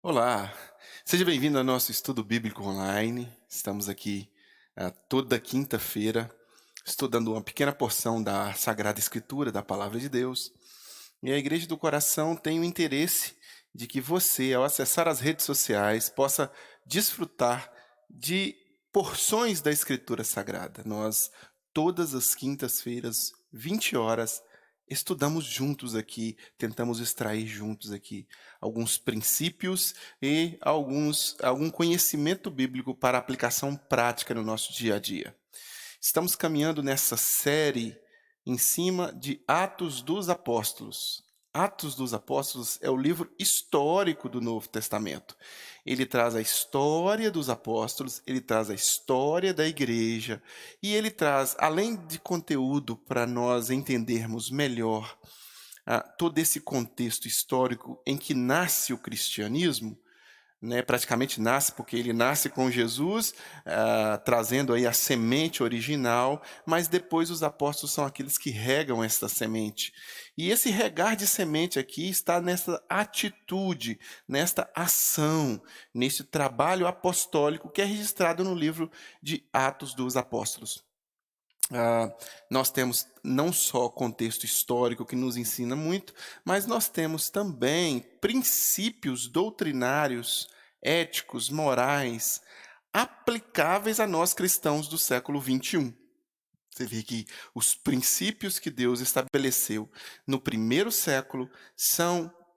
Olá, seja bem-vindo ao nosso estudo bíblico online. Estamos aqui toda quinta-feira, estudando uma pequena porção da Sagrada Escritura, da Palavra de Deus. E a Igreja do Coração tem o interesse de que você, ao acessar as redes sociais, possa desfrutar de porções da Escritura Sagrada. Nós, todas as quintas-feiras, 20 horas, estudamos juntos aqui, tentamos extrair juntos aqui alguns princípios e algum conhecimento bíblico para aplicação prática no nosso dia a dia. Estamos caminhando nessa série em cima de Atos dos Apóstolos. Atos dos Apóstolos é o livro histórico do Novo Testamento. Ele traz a história dos apóstolos, ele traz a história da igreja e ele traz, além de conteúdo para nós entendermos melhor todo esse contexto histórico em que nasce o cristianismo, né, praticamente nasce porque ele nasce com Jesus, trazendo aí a semente original, mas depois os apóstolos são aqueles que regam esta semente. E esse regar de semente aqui está nessa atitude, nesta ação, nesse trabalho apostólico que é registrado no livro de Atos dos Apóstolos. Nós temos não só contexto histórico que nos ensina muito, mas nós temos também princípios doutrinários, éticos, morais, aplicáveis a nós cristãos do século XXI. Você vê que os princípios que Deus estabeleceu no primeiro século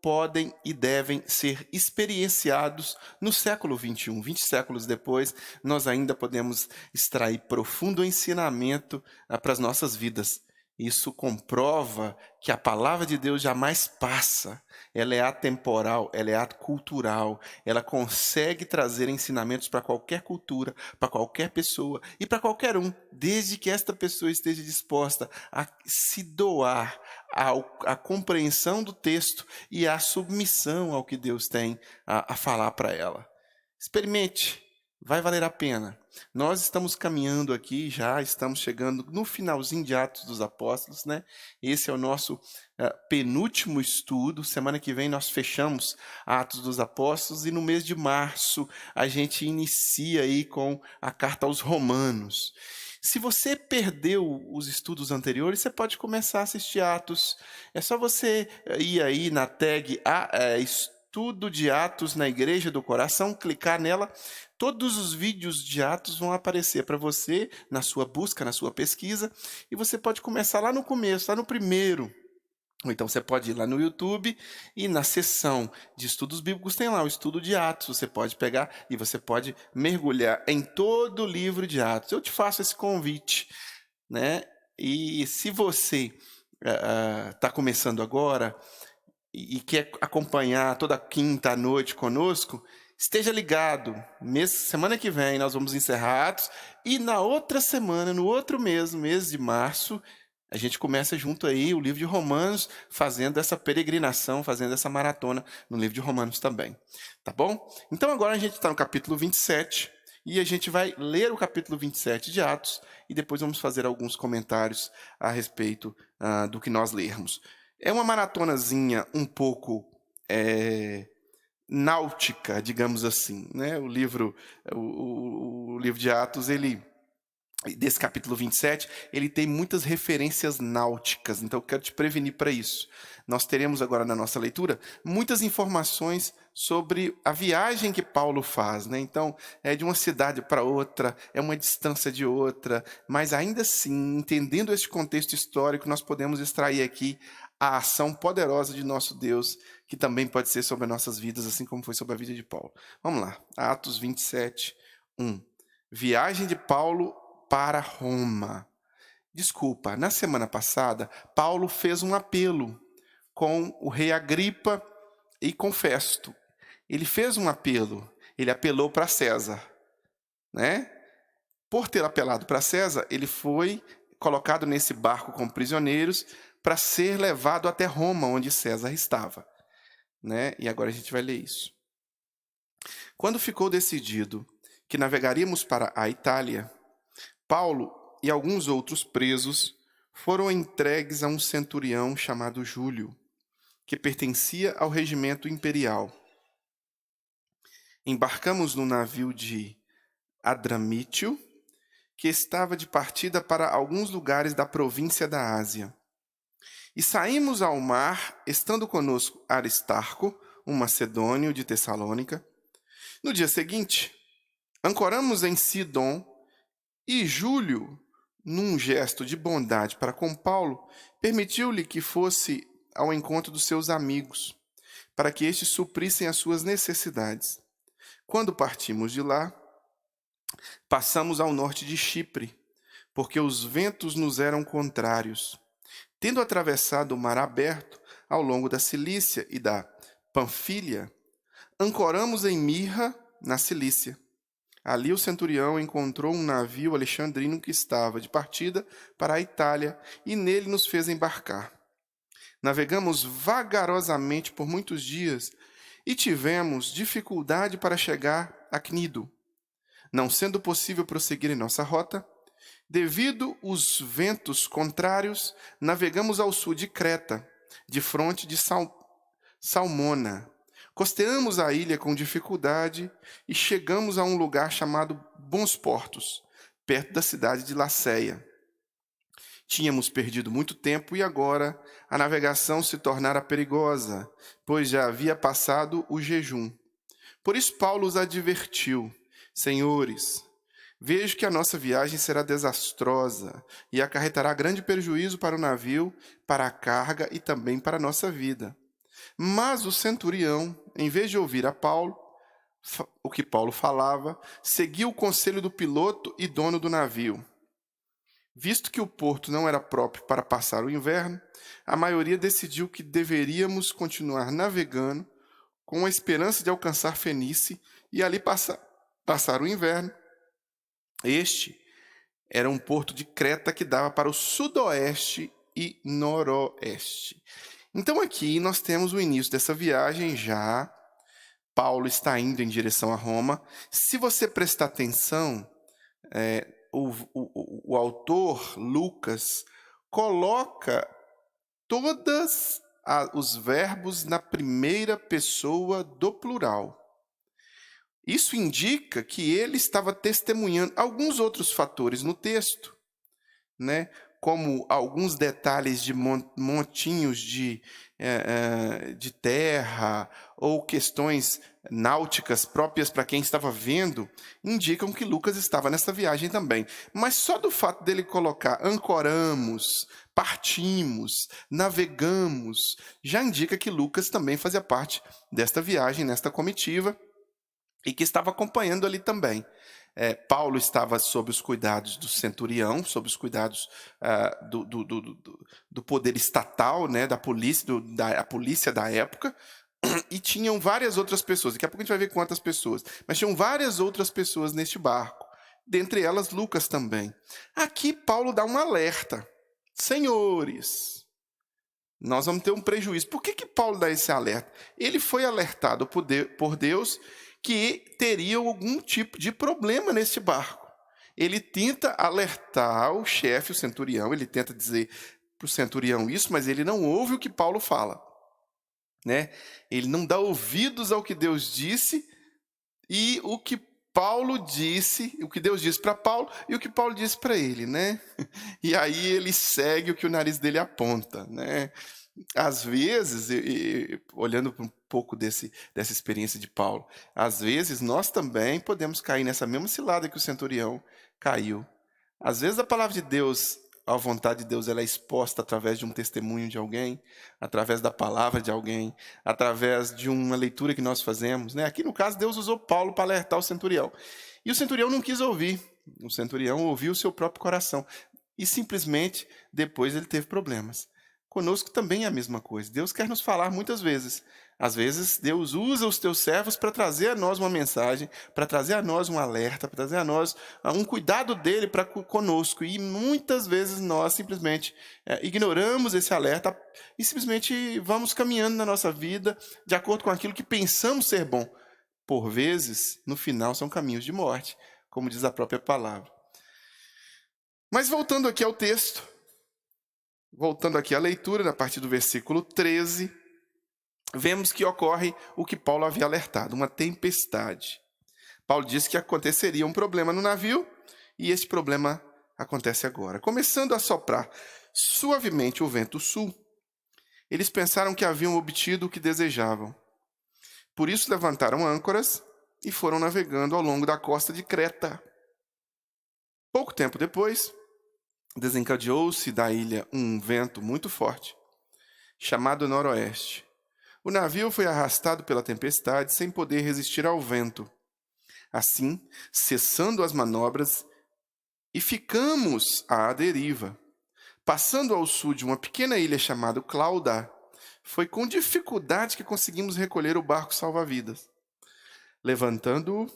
podem e devem ser experienciados no século XXI. 20 séculos depois, nós ainda podemos extrair profundo ensinamento para as nossas vidas. Isso comprova que a palavra de Deus jamais passa. Ela é atemporal, ela é acultural, ela consegue trazer ensinamentos para qualquer cultura, para qualquer pessoa e para qualquer um, desde que esta pessoa esteja disposta a se doar à compreensão do texto e à submissão ao que Deus tem a falar para ela. Experimente, vai valer a pena. Nós estamos caminhando aqui, já estamos chegando no finalzinho de Atos dos Apóstolos, né? Esse é o nosso penúltimo estudo. Semana que vem nós fechamos Atos dos Apóstolos e no mês de março a gente inicia aí com a carta aos Romanos. Se você perdeu os estudos anteriores, você pode começar a assistir Atos. É só você ir aí na tag Estudo de Atos na Igreja do Coração, clicar nela. Todos os vídeos de Atos vão aparecer para você na sua busca, na sua pesquisa, e você pode começar lá no começo, lá no primeiro. Ou então você pode ir lá no YouTube e na seção de estudos bíblicos tem lá o estudo de Atos. Você pode pegar e você pode mergulhar em todo o livro de Atos. Eu te faço esse convite, né? E se você está começando agora e quer acompanhar toda quinta à noite conosco, esteja ligado. Semana que vem nós vamos encerrar Atos e na outra semana, no outro mês de março, a gente começa junto aí o livro de Romanos, fazendo essa peregrinação, fazendo essa maratona no livro de Romanos também. Tá bom? Então agora a gente está no capítulo 27 e a gente vai ler o capítulo 27 de Atos e depois vamos fazer alguns comentários a respeito do que nós lermos. É uma maratonazinha um pouco náutica, digamos assim, né? O livro de Atos, desse capítulo 27, ele tem muitas referências náuticas, então eu quero te prevenir para isso. Nós teremos agora na nossa leitura muitas informações sobre a viagem que Paulo faz, né? Então, é de uma cidade para outra, é uma distância de outra, mas ainda assim, entendendo esse contexto histórico, nós podemos extrair aqui a ação poderosa de nosso Deus, que também pode ser sobre as nossas vidas, assim como foi sobre a vida de Paulo. Vamos lá, Atos 27, 1. Viagem de Paulo para Roma. Desculpa, na semana passada, Paulo fez um apelo com o rei Agripa e com Festo. Ele fez um apelo, ele apelou para César, né? Por ter apelado para César, ele foi colocado nesse barco com prisioneiros para ser levado até Roma, onde César estava, né? E agora a gente vai ler isso. Quando ficou decidido que navegaríamos para a Itália, Paulo e alguns outros presos foram entregues a um centurião chamado Júlio, que pertencia ao regimento imperial. embarcamos no navio de Adramítio, que estava de partida para alguns lugares da província da Ásia. E saímos ao mar, estando conosco Aristarco, um macedônio de Tessalônica. No dia seguinte, ancoramos em Sidom, e Júlio, num gesto de bondade para com Paulo, permitiu-lhe que fosse ao encontro dos seus amigos, para que estes suprissem as suas necessidades. Quando partimos de lá, passamos ao norte de Chipre, porque os ventos nos eram contrários. Tendo atravessado o mar aberto ao longo da Cilícia e da Panfilha, ancoramos em Mirra, na Cilícia. Ali o centurião encontrou um navio alexandrino que estava de partida para a Itália e nele nos fez embarcar. Navegamos vagarosamente por muitos dias e tivemos dificuldade para chegar a Cnido. Não sendo possível prosseguir em nossa rota, devido os ventos contrários, navegamos ao sul de Creta, de fronte de Salmona. Costeamos a ilha com dificuldade e chegamos a um lugar chamado Bons Portos, perto da cidade de Laceia. Tínhamos perdido muito tempo e agora a navegação se tornara perigosa, pois já havia passado o jejum. Por isso Paulo os advertiu: Senhores, vejo que a nossa viagem será desastrosa e acarretará grande prejuízo para o navio, para a carga e também para a nossa vida. Mas o centurião, em vez de ouvir a Paulo, o que Paulo falava, seguiu o conselho do piloto e dono do navio. Visto que o porto não era próprio para passar o inverno, a maioria decidiu que deveríamos continuar navegando com a esperança de alcançar Fenícia e ali passar o inverno. Este era um porto de Creta que dava para o sudoeste e noroeste. Então aqui nós temos o início dessa viagem já. Paulo está indo em direção a Roma. Se você prestar atenção, o autor, Lucas, coloca todos os verbos na primeira pessoa do plural. Isso indica que ele estava testemunhando alguns outros fatores no texto, né? Como alguns detalhes de montinhos de terra ou questões náuticas próprias para quem estava vendo, indicam que Lucas estava nessa viagem também. Mas só do fato dele colocar ancoramos, partimos, navegamos, já indica que Lucas também fazia parte desta viagem, nesta comitiva, e que estava acompanhando ali também. Paulo estava sob os cuidados do centurião, sob os cuidados do poder estatal, né, da polícia da época, e tinham várias outras pessoas. Daqui a pouco a gente vai ver quantas pessoas. Mas tinham várias outras pessoas neste barco. Dentre elas, Lucas também. Aqui, Paulo dá um alerta. Senhores, nós vamos ter um prejuízo. Por que Paulo dá esse alerta? Ele foi alertado por Deus que teria algum tipo de problema nesse barco. Ele tenta alertar o chefe, o centurião, ele tenta dizer para o centurião isso, mas ele não ouve o que Paulo fala, né? Ele não dá ouvidos ao que Deus disse e o que Paulo disse, o que Deus disse para Paulo e o que Paulo disse para ele, né? E aí ele segue o que o nariz dele aponta, né? Às vezes, olhando um pouco dessa experiência de Paulo, às vezes nós também podemos cair nessa mesma cilada que o centurião caiu. Às vezes a palavra de Deus, a vontade de Deus, ela é exposta através de um testemunho de alguém, através da palavra de alguém, através de uma leitura que nós fazemos, né? Aqui no caso, Deus usou Paulo para alertar o centurião. E o centurião não quis ouvir. O centurião ouviu o seu próprio coração. E simplesmente, depois ele teve problemas. Conosco também é a mesma coisa. Deus quer nos falar muitas vezes. Às vezes, Deus usa os teus servos para trazer a nós uma mensagem, para trazer a nós um alerta, para trazer a nós um cuidado dele para conosco. E muitas vezes nós simplesmente ignoramos esse alerta e simplesmente vamos caminhando na nossa vida de acordo com aquilo que pensamos ser bom. Por vezes, no final, são caminhos de morte, como diz a própria palavra. Mas voltando aqui ao texto, voltando aqui à leitura, a partir do versículo 13, vemos que ocorre o que Paulo havia alertado, uma tempestade. Paulo disse que aconteceria um problema no navio, e esse problema acontece agora. Começando a soprar suavemente o vento sul, eles pensaram que haviam obtido o que desejavam. Por isso levantaram âncoras e foram navegando ao longo da costa de Creta. Pouco tempo depois, desencadeou-se da ilha um vento muito forte, chamado noroeste. O navio foi arrastado pela tempestade sem poder resistir ao vento. Assim, cessando as manobras, e ficamos à deriva. Passando ao sul de uma pequena ilha chamada Clauda, foi com dificuldade que conseguimos recolher o barco salva-vidas. Levantando-o,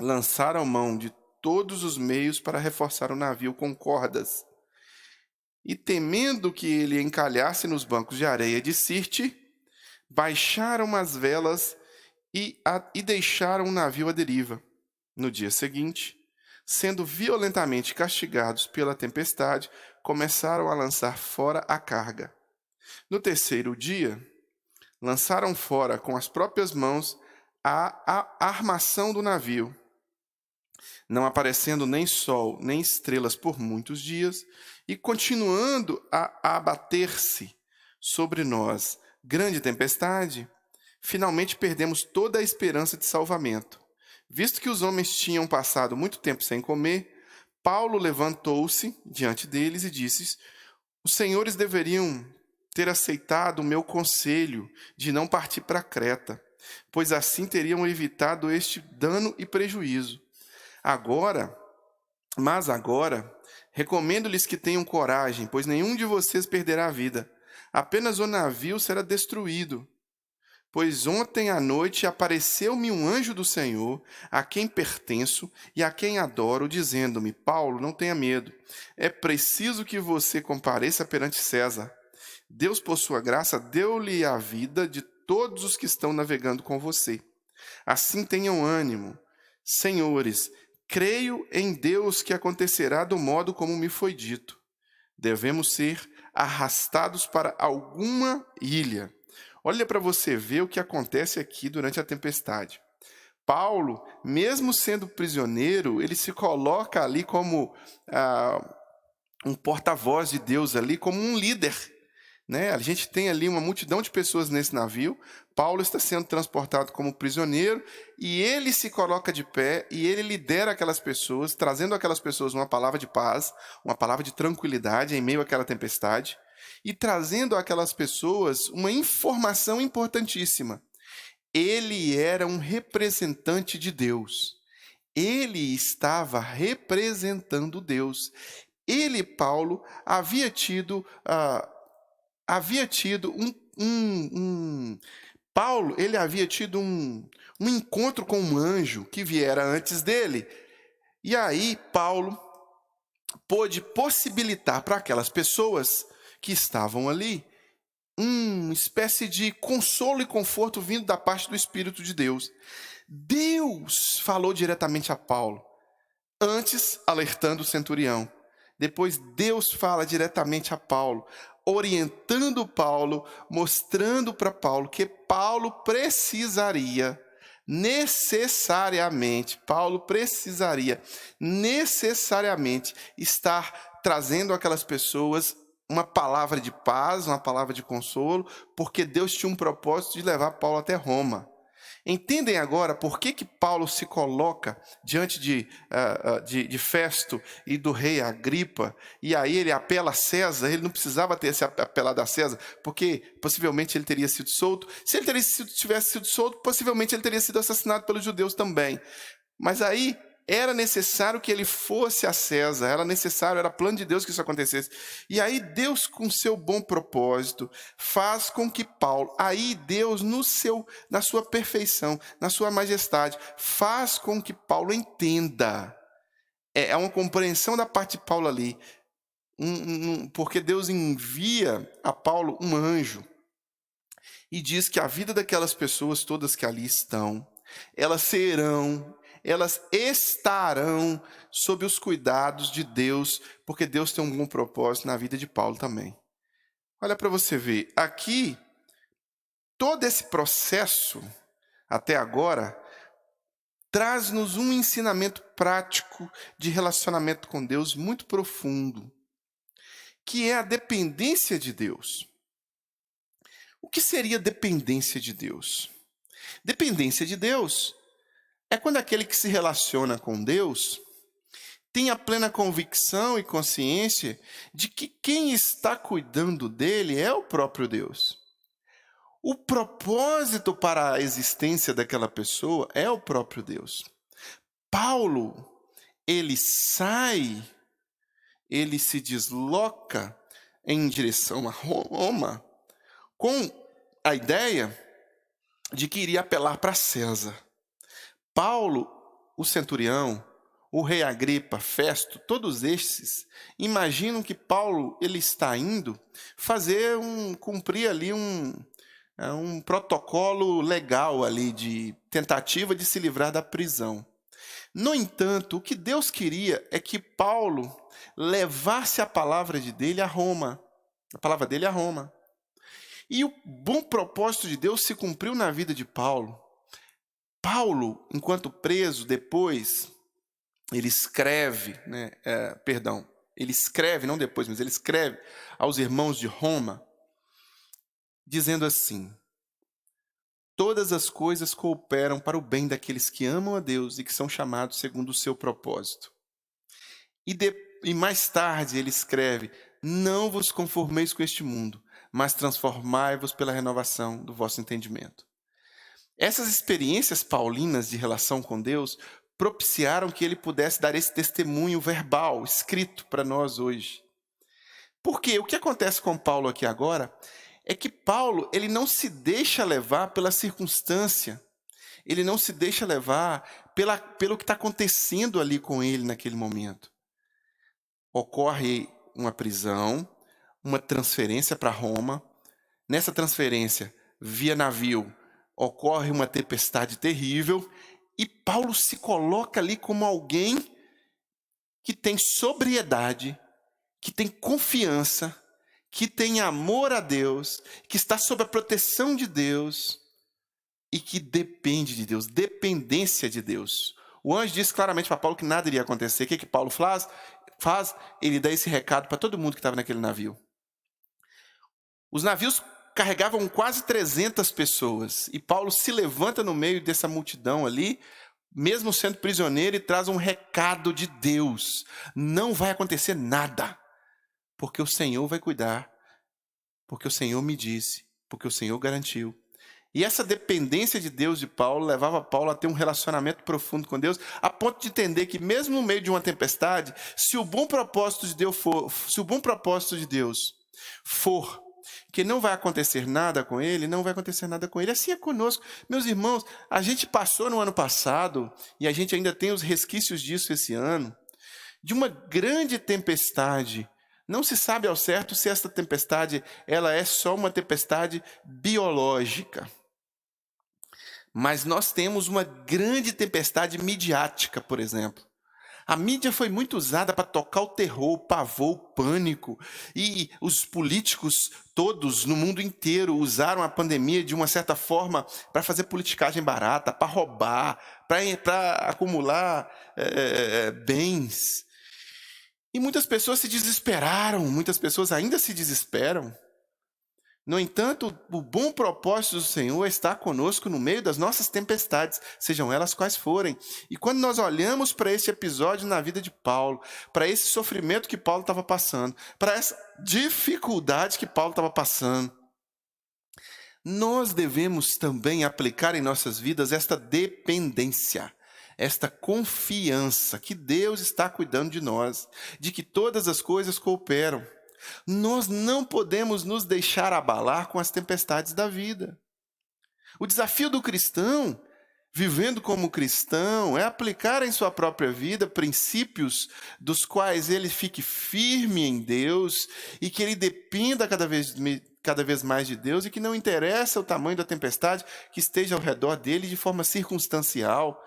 lançaram mão de todos os meios para reforçar o navio com cordas. E temendo que ele encalhasse nos bancos de areia de Sirte, baixaram as velas e deixaram o navio à deriva. No dia seguinte, sendo violentamente castigados pela tempestade, começaram a lançar fora a carga. No terceiro dia, lançaram fora com as próprias mãos a armação do navio. Não aparecendo nem sol nem estrelas por muitos dias, e continuando a abater-se sobre nós grande tempestade, finalmente perdemos toda a esperança de salvamento. Visto que os homens tinham passado muito tempo sem comer, Paulo levantou-se diante deles e disse: os senhores deveriam ter aceitado o meu conselho de não partir para Creta, pois assim teriam evitado este dano e prejuízo. Mas agora, recomendo-lhes que tenham coragem, pois nenhum de vocês perderá a vida. Apenas o navio será destruído. Pois ontem à noite apareceu-me um anjo do Senhor, a quem pertenço e a quem adoro, dizendo-me: Paulo, não tenha medo. É preciso que você compareça perante César. Deus, por sua graça, deu-lhe a vida de todos os que estão navegando com você. Assim tenham ânimo. Senhores, creio em Deus que acontecerá do modo como me foi dito. Devemos ser arrastados para alguma ilha. Olha para você ver o que acontece aqui durante a tempestade. Paulo, mesmo sendo prisioneiro, ele se coloca ali como um porta-voz de Deus, ali como um líder. Né? A gente tem ali uma multidão de pessoas nesse navio. Paulo está sendo transportado como prisioneiro e ele se coloca de pé e ele lidera aquelas pessoas, trazendo aquelas pessoas uma palavra de paz, uma palavra de tranquilidade em meio àquela tempestade e trazendo àquelas pessoas uma informação importantíssima. Ele era um representante de Deus. Ele estava representando Deus. Ele, Paulo, havia tido Paulo, ele havia tido um encontro com um anjo que viera antes dele. E aí, Paulo pôde possibilitar para aquelas pessoas que estavam ali uma espécie de consolo e conforto vindo da parte do Espírito de Deus. Deus falou diretamente a Paulo, antes alertando o centurião. Depois Deus fala diretamente a Paulo, orientando Paulo, mostrando para Paulo que Paulo precisaria necessariamente estar trazendo àquelas pessoas uma palavra de paz, uma palavra de consolo, porque Deus tinha um propósito de levar Paulo até Roma. Entendem agora por que Paulo se coloca diante de Festo e do rei Agripa, e aí ele apela a César? Ele não precisava ter se apelado a César, porque possivelmente ele teria sido solto. Se ele tivesse sido solto, possivelmente ele teria sido assassinado pelos judeus também. Mas aí era necessário que ele fosse a César, era plano de Deus que isso acontecesse. E aí Deus, com seu bom propósito, faz com que Paulo, aí Deus, na sua perfeição, na sua majestade, faz com que Paulo entenda. É uma compreensão da parte de Paulo ali, porque Deus envia a Paulo um anjo e diz que a vida daquelas pessoas todas que ali estão, elas estarão sob os cuidados de Deus, porque Deus tem um bom propósito na vida de Paulo também. Olha para você ver, aqui todo esse processo, até agora, traz-nos um ensinamento prático de relacionamento com Deus muito profundo, que é a dependência de Deus. O que seria dependência de Deus? Dependência de Deus é quando aquele que se relaciona com Deus tem a plena convicção e consciência de que quem está cuidando dele é o próprio Deus. O propósito para a existência daquela pessoa é o próprio Deus. Paulo, ele se desloca em direção a Roma com a ideia de que iria apelar para César. Paulo, o centurião, o rei Agripa, Festo, todos estes imaginam que Paulo ele está indo cumprir ali um protocolo legal ali de tentativa de se livrar da prisão. No entanto, o que Deus queria é que Paulo levasse a palavra dele a Roma. A palavra dele a Roma. E o bom propósito de Deus se cumpriu na vida de Paulo. Paulo, enquanto preso, depois, ele escreve, ele escreve aos irmãos de Roma, dizendo assim: todas as coisas cooperam para o bem daqueles que amam a Deus e que são chamados segundo o seu propósito. E mais tarde ele escreve: não vos conformeis com este mundo, mas transformai-vos pela renovação do vosso entendimento. Essas experiências paulinas de relação com Deus propiciaram que ele pudesse dar esse testemunho verbal, escrito para nós hoje. Porque o que acontece com Paulo aqui agora é que Paulo ele não se deixa levar pela circunstância, ele não se deixa levar pelo que está acontecendo ali com ele naquele momento. Ocorre uma prisão, uma transferência para Roma. Nessa transferência, via navio, ocorre uma tempestade terrível e Paulo se coloca ali como alguém que tem sobriedade, que tem confiança, que tem amor a Deus, que está sob a proteção de Deus e que depende de Deus, dependência de Deus. O anjo disse claramente para Paulo que nada iria acontecer. O que Paulo faz? Ele dá esse recado para todo mundo que estava naquele navio. Os navios carregavam quase 300 pessoas e Paulo se levanta no meio dessa multidão ali, mesmo sendo prisioneiro, e traz um recado de Deus. Não vai acontecer nada, porque o Senhor vai cuidar, porque o Senhor me disse, porque o Senhor garantiu. E essa dependência de Deus de Paulo levava Paulo a ter um relacionamento profundo com Deus, a ponto de entender que mesmo no meio de uma tempestade, se o bom propósito de Deus for que não vai acontecer nada com ele, não vai acontecer nada com ele. Assim é conosco. Meus irmãos, a gente passou no ano passado, e a gente ainda tem os resquícios disso esse ano, de uma grande tempestade. Não se sabe ao certo se essa tempestade ela é só uma tempestade biológica. Mas nós temos uma grande tempestade midiática, por exemplo. A mídia foi muito usada para tocar o terror, o pavor, o pânico. E os políticos todos no mundo inteiro usaram a pandemia de uma certa forma para fazer politicagem barata, para roubar, para acumular bens. E muitas pessoas se desesperaram, muitas pessoas ainda se desesperam. No entanto, o bom propósito do Senhor está conosco no meio das nossas tempestades, sejam elas quais forem. E quando nós olhamos para esse episódio na vida de Paulo, para esse sofrimento que Paulo estava passando, para essa dificuldade que Paulo estava passando, nós devemos também aplicar em nossas vidas esta dependência, esta confiança que Deus está cuidando de nós, de que todas as coisas cooperam. Nós não podemos nos deixar abalar com as tempestades da vida. O desafio do cristão, vivendo como cristão, é aplicar em sua própria vida princípios dos quais ele fique firme em Deus e que ele dependa cada vez mais de Deus e que não interessa o tamanho da tempestade que esteja ao redor dele de forma circunstancial.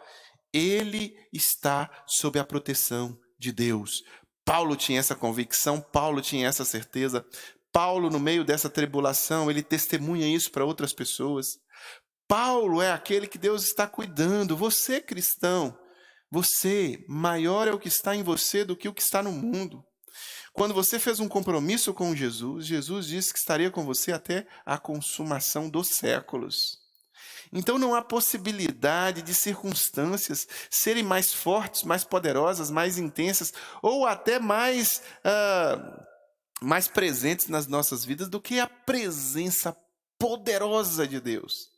Ele está sob a proteção de Deus. Paulo tinha essa convicção, Paulo tinha essa certeza, Paulo, no meio dessa tribulação, ele testemunha isso para outras pessoas. Paulo é aquele que Deus está cuidando. Você, cristão, você, maior é o que está em você do que o que está no mundo. Quando você fez um compromisso com Jesus, Jesus disse que estaria com você até a consumação dos séculos. Então não há possibilidade de circunstâncias serem mais fortes, mais poderosas, mais intensas, ou até mais presentes nas nossas vidas do que a presença poderosa de Deus.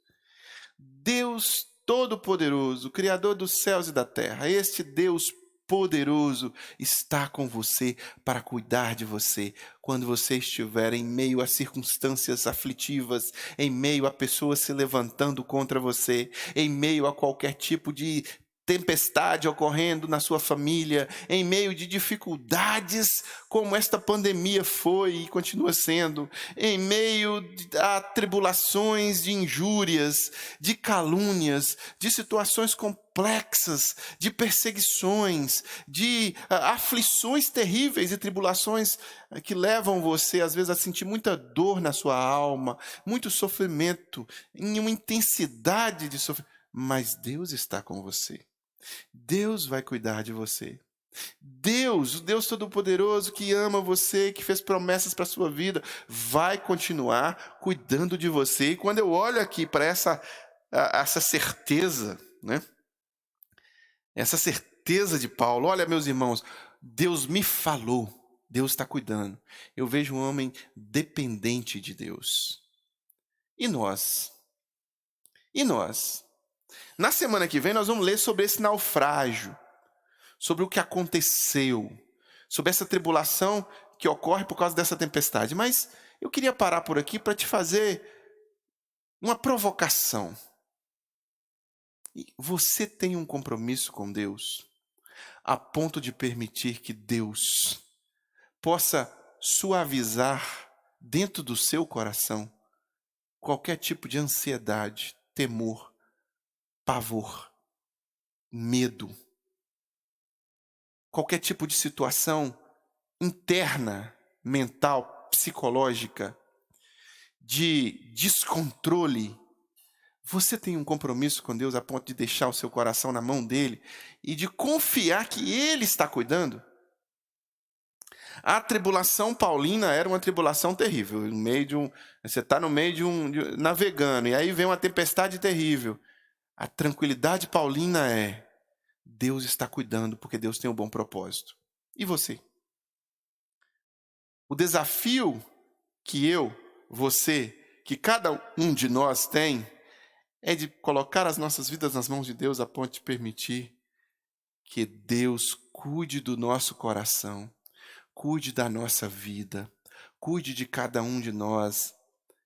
Deus Todo-Poderoso, Criador dos céus e da terra, este Deus poderoso está com você para cuidar de você quando você estiver em meio a circunstâncias aflitivas, em meio a pessoas se levantando contra você, em meio a qualquer tipo de tempestade ocorrendo na sua família, em meio de dificuldades como esta pandemia foi e continua sendo, em meio a tribulações de injúrias, de calúnias, de situações complexas, de perseguições, de aflições terríveis e tribulações que levam você às vezes a sentir muita dor na sua alma, muito sofrimento, em uma intensidade de sofrimento, mas Deus está com você. Deus vai cuidar de você. Deus, o Deus Todo-Poderoso que ama você, que fez promessas para a sua vida, vai continuar cuidando de você. E quando eu olho aqui para essa certeza, né? Essa certeza de Paulo, olha, meus irmãos, Deus me falou, Deus está cuidando. Eu vejo um homem dependente de Deus. E nós? E nós? Na semana que vem nós vamos ler sobre esse naufrágio, sobre o que aconteceu, sobre essa tribulação que ocorre por causa dessa tempestade. Mas eu queria parar por aqui para te fazer uma provocação. Você tem um compromisso com Deus a ponto de permitir que Deus possa suavizar dentro do seu coração qualquer tipo de ansiedade, temor, pavor, medo, qualquer tipo de situação interna, mental, psicológica, de descontrole. Você tem um compromisso com Deus a ponto de deixar o seu coração na mão dele e de confiar que ele está cuidando? A tribulação paulina era uma tribulação terrível. Você está no meio navegando e aí vem uma tempestade terrível. A tranquilidade paulina é: Deus está cuidando porque Deus tem um bom propósito. E você? O desafio que você, que cada um de nós tem é de colocar as nossas vidas nas mãos de Deus a ponto de permitir que Deus cuide do nosso coração, cuide da nossa vida, cuide de cada um de nós,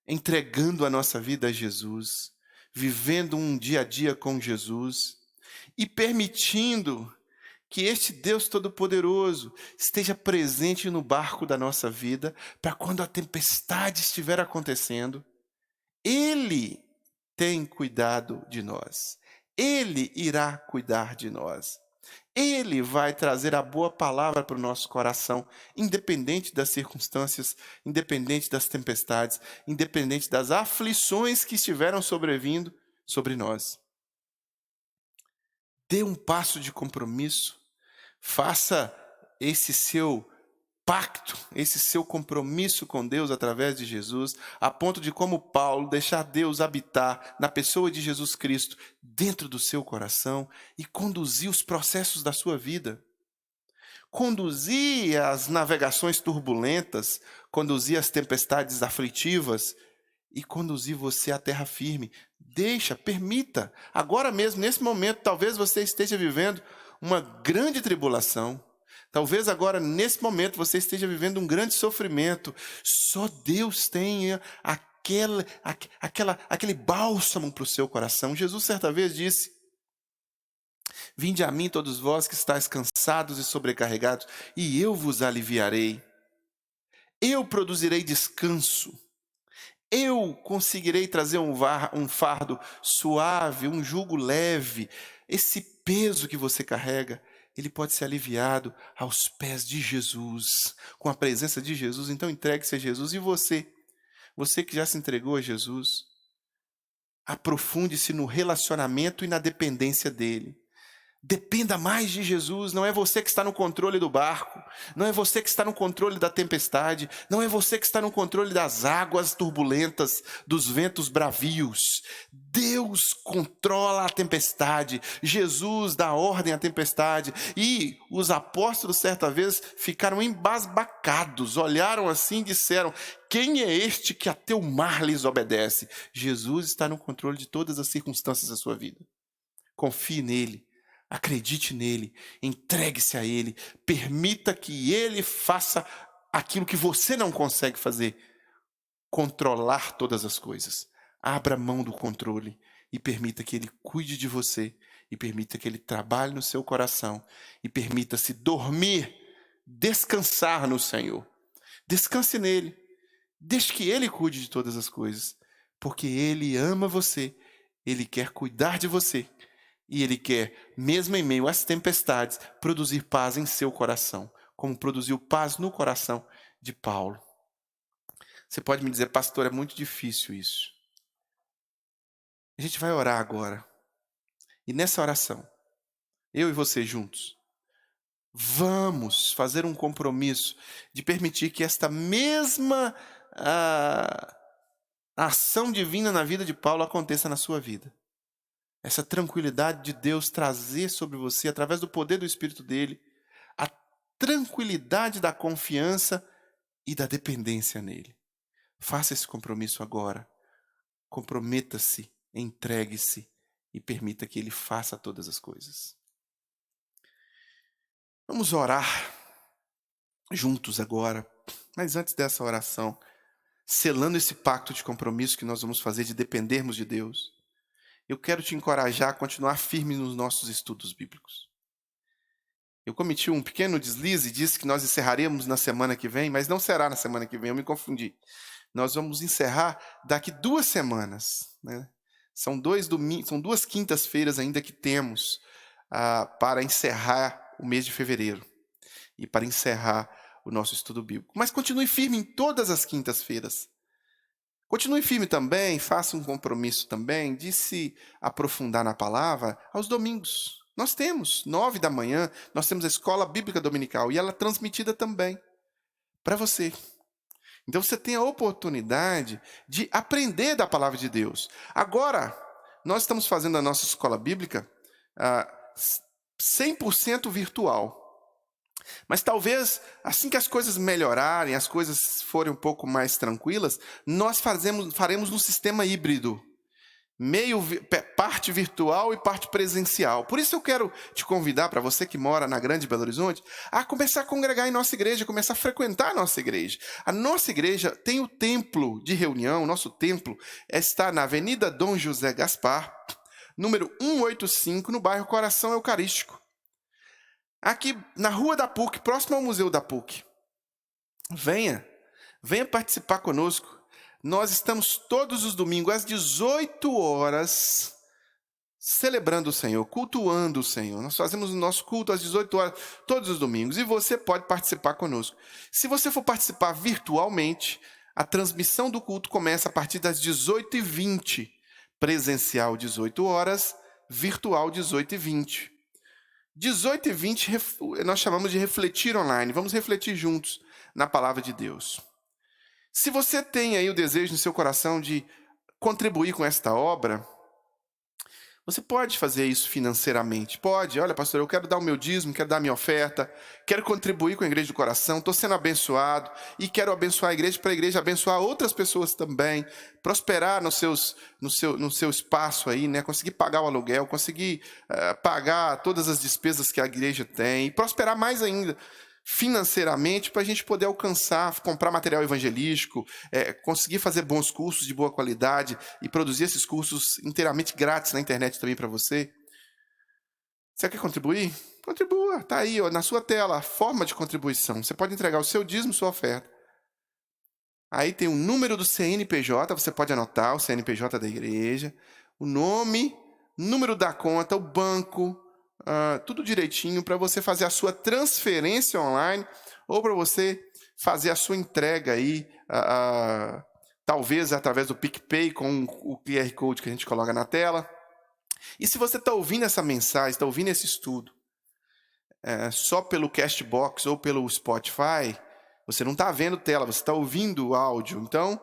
entregando a nossa vida a Jesus, vivendo um dia a dia com Jesus e permitindo que este Deus Todo-Poderoso esteja presente no barco da nossa vida, para quando a tempestade estiver acontecendo, Ele tem cuidado de nós. Ele irá cuidar de nós. Ele vai trazer a boa palavra para o nosso coração, independente das circunstâncias, independente das tempestades, independente das aflições que estiveram sobrevindo sobre nós. Dê um passo de compromisso, faça esse seu pacto, esse seu compromisso com Deus através de Jesus, a ponto de, como Paulo, deixar Deus habitar na pessoa de Jesus Cristo dentro do seu coração e conduzir os processos da sua vida. Conduzir as navegações turbulentas, conduzir as tempestades aflitivas e conduzir você à terra firme. Permita. Agora mesmo, nesse momento, talvez você esteja vivendo uma grande tribulação. Talvez agora, nesse momento, você esteja vivendo um grande sofrimento. Só Deus tem aquele bálsamo para o seu coração. Jesus, certa vez, disse: Vinde a mim, todos vós que estáis cansados e sobrecarregados, e eu vos aliviarei. Eu produzirei descanso. Eu conseguirei trazer um fardo suave, um jugo leve. Esse peso que você carrega, ele pode ser aliviado aos pés de Jesus, com a presença de Jesus. Então entregue-se a Jesus. E você que já se entregou a Jesus, aprofunde-se no relacionamento e na dependência dele. Dependa mais de Jesus. Não é você que está no controle do barco, não é você que está no controle da tempestade, não é você que está no controle das águas turbulentas, dos ventos bravios. Deus controla a tempestade, Jesus dá ordem à tempestade. E os apóstolos certa vez ficaram embasbacados, olharam assim e disseram: quem é este que até o mar lhes obedece? Jesus está no controle de todas as circunstâncias da sua vida. Confie nele. Acredite nele, entregue-se a ele, permita que ele faça aquilo que você não consegue fazer, controlar todas as coisas. Abra mão do controle e permita que ele cuide de você, e permita que ele trabalhe no seu coração, e permita-se dormir, descansar no Senhor. Descanse nele, deixe que ele cuide de todas as coisas, porque ele ama você, ele quer cuidar de você. E ele quer, mesmo em meio às tempestades, produzir paz em seu coração, como produziu paz no coração de Paulo. Você pode me dizer: pastor, é muito difícil isso. A gente vai orar agora. E nessa oração, eu e você juntos, vamos fazer um compromisso de permitir que esta mesma ação divina na vida de Paulo aconteça na sua vida. Essa tranquilidade de Deus trazer sobre você, através do poder do Espírito dele, a tranquilidade da confiança e da dependência nele. Faça esse compromisso agora. Comprometa-se, entregue-se e permita que ele faça todas as coisas. Vamos orar juntos agora, mas antes dessa oração, selando esse pacto de compromisso que nós vamos fazer de dependermos de Deus, eu quero te encorajar a continuar firme nos nossos estudos bíblicos. Eu cometi um pequeno deslize e disse que nós encerraríamos na semana que vem, mas não será na semana que vem, eu me confundi. Nós vamos encerrar daqui 2 semanas. Né? São 2 quintas-feiras ainda que temos para encerrar o mês de fevereiro e para encerrar o nosso estudo bíblico. Mas continue firme em todas as quintas-feiras. Continue firme também, faça um compromisso também de se aprofundar na palavra aos domingos. Nós temos, 9 da manhã, nós temos a Escola Bíblica Dominical e ela é transmitida também para você. Então você tem a oportunidade de aprender da palavra de Deus. Agora, nós estamos fazendo a nossa Escola Bíblica 100% virtual. Mas talvez, assim que as coisas melhorarem, as coisas forem um pouco mais tranquilas, nós faremos um sistema híbrido. Parte virtual e parte presencial. Por isso eu quero te convidar, para você que mora na Grande Belo Horizonte, a começar a congregar em nossa igreja, começar a frequentar a nossa igreja. A nossa igreja tem o templo de reunião, o nosso templo está na Avenida Dom José Gaspar, número 185, no bairro Coração Eucarístico. Aqui na Rua da PUC, próximo ao Museu da PUC. Venha participar conosco. Nós estamos todos os domingos às 18 horas celebrando o Senhor, cultuando o Senhor. Nós fazemos o nosso culto às 18 horas todos os domingos e você pode participar conosco. Se você for participar virtualmente, a transmissão do culto começa a partir das 18h20. Presencial 18 horas, virtual 18h20. 18h20 nós chamamos de refletir online. Vamos refletir juntos na palavra de Deus. Se você tem aí o desejo no seu coração de contribuir com esta obra, você pode fazer isso financeiramente. Pode. Olha, pastor, eu quero dar o meu dízimo, quero dar a minha oferta, quero contribuir com a Igreja do Coração, estou sendo abençoado e quero abençoar a igreja para a igreja abençoar outras pessoas também, prosperar no seu espaço aí, né? Conseguir pagar o aluguel, conseguir pagar todas as despesas que a igreja tem e prosperar mais ainda financeiramente para a gente poder alcançar, comprar material evangelístico, conseguir fazer bons cursos de boa qualidade e produzir esses cursos inteiramente grátis na internet também para você. Você quer contribuir? Contribua, está aí ó, na sua tela a forma de contribuição. Você pode entregar o seu dízimo, sua oferta. Aí tem o número do CNPJ, você pode anotar o CNPJ da igreja, o nome, número da conta, o banco, tudo direitinho para você fazer a sua transferência online ou para você fazer a sua entrega aí, talvez através do PicPay com o QR Code que a gente coloca na tela. E se você está ouvindo essa mensagem, está ouvindo esse estudo, só pelo Castbox ou pelo Spotify, você não está vendo tela, você está ouvindo o áudio. Então,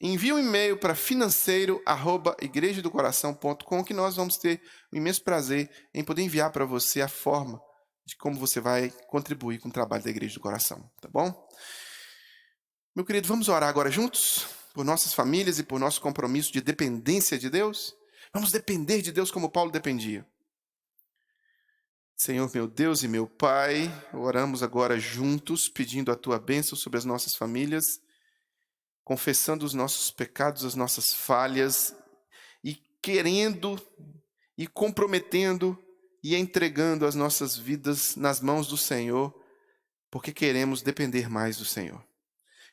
envie um e-mail para financeiro@igrejadocoração.com que nós vamos ter um imenso prazer em poder enviar para você a forma de como você vai contribuir com o trabalho da Igreja do Coração, tá bom? Meu querido, vamos orar agora juntos? Por nossas famílias e por nosso compromisso de dependência de Deus? Vamos depender de Deus como Paulo dependia. Senhor, meu Deus e meu Pai, oramos agora juntos, pedindo a Tua bênção sobre as nossas famílias, confessando os nossos pecados, as nossas falhas, e querendo, e comprometendo, e entregando as nossas vidas nas mãos do Senhor, porque queremos depender mais do Senhor.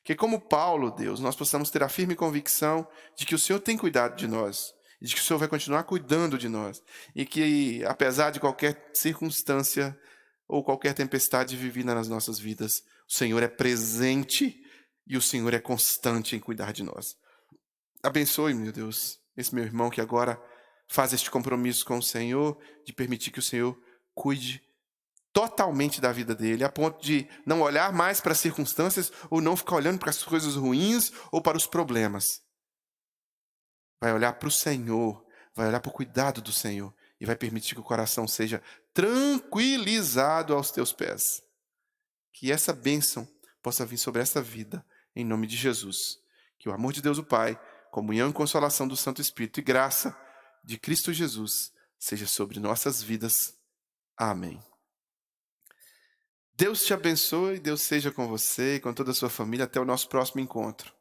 Que como Paulo, Deus, nós possamos ter a firme convicção de que o Senhor tem cuidado de nós, e de que o Senhor vai continuar cuidando de nós, e que, apesar de qualquer circunstância ou qualquer tempestade vivida nas nossas vidas, o Senhor é presente e o Senhor é constante em cuidar de nós. Abençoe, meu Deus, esse meu irmão que agora faz este compromisso com o Senhor, de permitir que o Senhor cuide totalmente da vida dele, a ponto de não olhar mais para as circunstâncias ou não ficar olhando para as coisas ruins ou para os problemas. Vai olhar para o Senhor, vai olhar para o cuidado do Senhor e vai permitir que o coração seja tranquilizado aos teus pés. Que essa bênção possa vir sobre essa vida, em nome de Jesus. Que o amor de Deus o Pai, comunhão e consolação do Santo Espírito e graça de Cristo Jesus seja sobre nossas vidas. Amém. Deus te abençoe, Deus seja com você e com toda a sua família. Até o nosso próximo encontro.